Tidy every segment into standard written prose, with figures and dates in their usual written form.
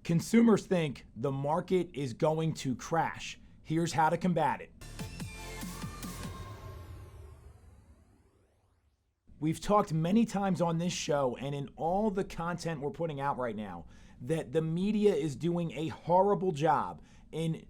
Consumers think the market is going to crash. Here's how to combat it. We've talked many times on this show and in all the content we're putting out right now that the media is doing a horrible job in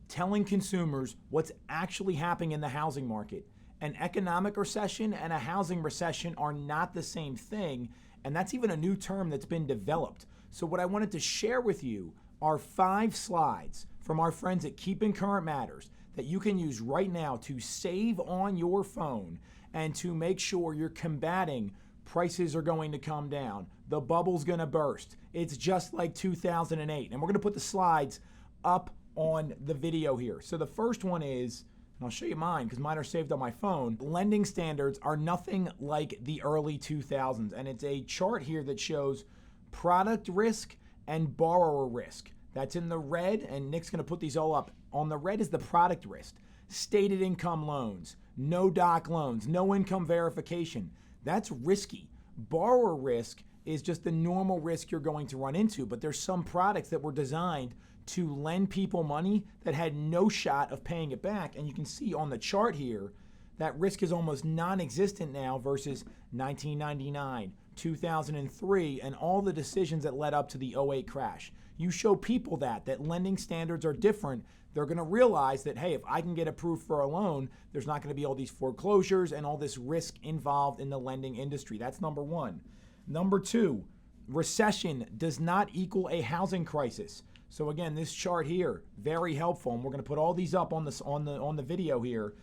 telling consumers what's actually happening in the housing market. An economic recession and a housing recession are not the same thing, and that's even a new term that's been developed. So what I wanted to share with you are 5 slides from our friends at Keeping Current Matters that you can use right now to save on your phone and to make sure you're combating prices are going to come down, the bubble's going to burst. It's just like 2008. And we're going to put the slides up on the video here. So the first one is, and I'll show you mine because mine are saved on my phone. Lending standards are nothing like the early 2000s. And it's a chart here that shows product risk and borrower risk. That's in the red, and Nick's going to put these all up. On the red is the product risk. Stated income loans, no doc loans, no income verification. That's risky. Borrower risk is just the normal risk you're going to run into, but there's some products that were designed to lend people money that had no shot of paying it back. And you can see on the chart here that risk is almost non-existent now versus 1999, 2003, and all the decisions that led up to the '08 crash. You show people that lending standards are different, they're going to realize that, hey, if I can get approved for a loan, there's not going to be all these foreclosures and all this risk involved in the lending industry. That's number one. Number two, recession does not equal a housing crisis. So again, this chart here, very helpful, and we're going to put all these up on the video here.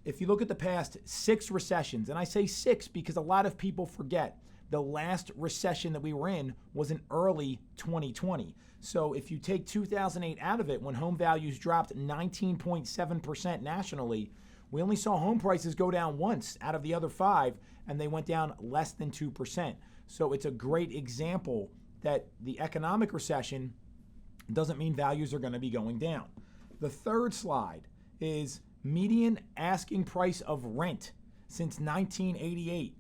If you look at the past 6 recessions, and I say 6 because a lot of people forget, the last recession that we were in was in early 2020. So if you take 2008 out of it, when home values dropped 19.7% nationally, we only saw home prices go down once out of the other 5, and they went down less than 2%. So it's a great example that the economic recession doesn't mean values are going to be going down. The third slide is median asking price of rent since 1988.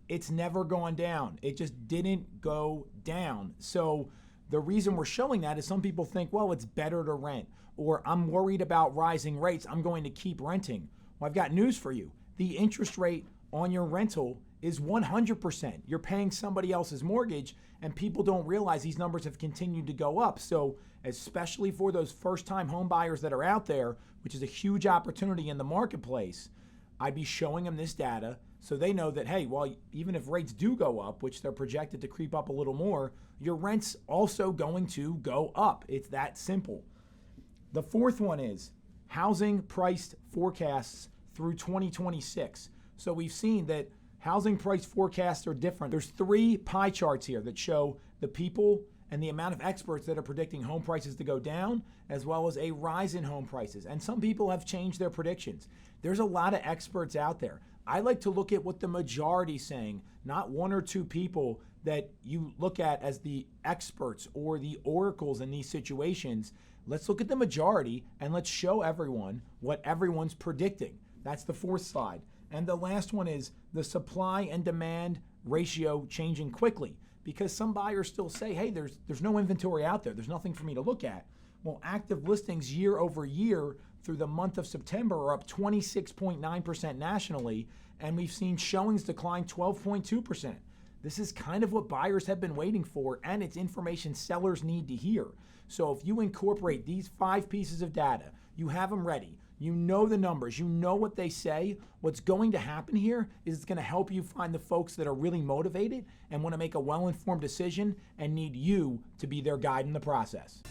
It's never gone down. It just didn't go down. So the reason we're showing that is some people think, well, it's better to rent, or I'm worried about rising rates, I'm going to keep renting. Well, I've got news for you. The interest rate on your rental is 100%. You're paying somebody else's mortgage, and people don't realize these numbers have continued to go up. So especially for those first-time home buyers that are out there, which is a huge opportunity in the marketplace, I'd be showing them this data so they know that, hey, well, even if rates do go up, which they're projected to creep up a little more, your rent's also going to go up. It's that simple. The fourth one is housing price forecasts through 2026. So we've seen that housing price forecasts are different. There's 3 pie charts here that show the people and the amount of experts that are predicting home prices to go down, as well as a rise in home prices. And some people have changed their predictions. There's a lot of experts out there. I like to look at what the majority's saying, not 1 or 2 people that you look at as the experts or the oracles in these situations. Let's look at the majority and let's show everyone what everyone's predicting. That's the 4th slide. And the last one is the supply and demand ratio changing quickly, because some buyers still say, hey, there's no inventory out there. There's nothing for me to look at. Well, active listings year over year through the month of September are up 26.9% nationally, and we've seen showings decline 12.2%. This is kind of what buyers have been waiting for, and it's information sellers need to hear. So if you incorporate these 5 pieces of data, you have them ready, you know the numbers, you know what they say, what's going to happen here is it's going to help you find the folks that are really motivated and want to make a well-informed decision and need you to be their guide in the process.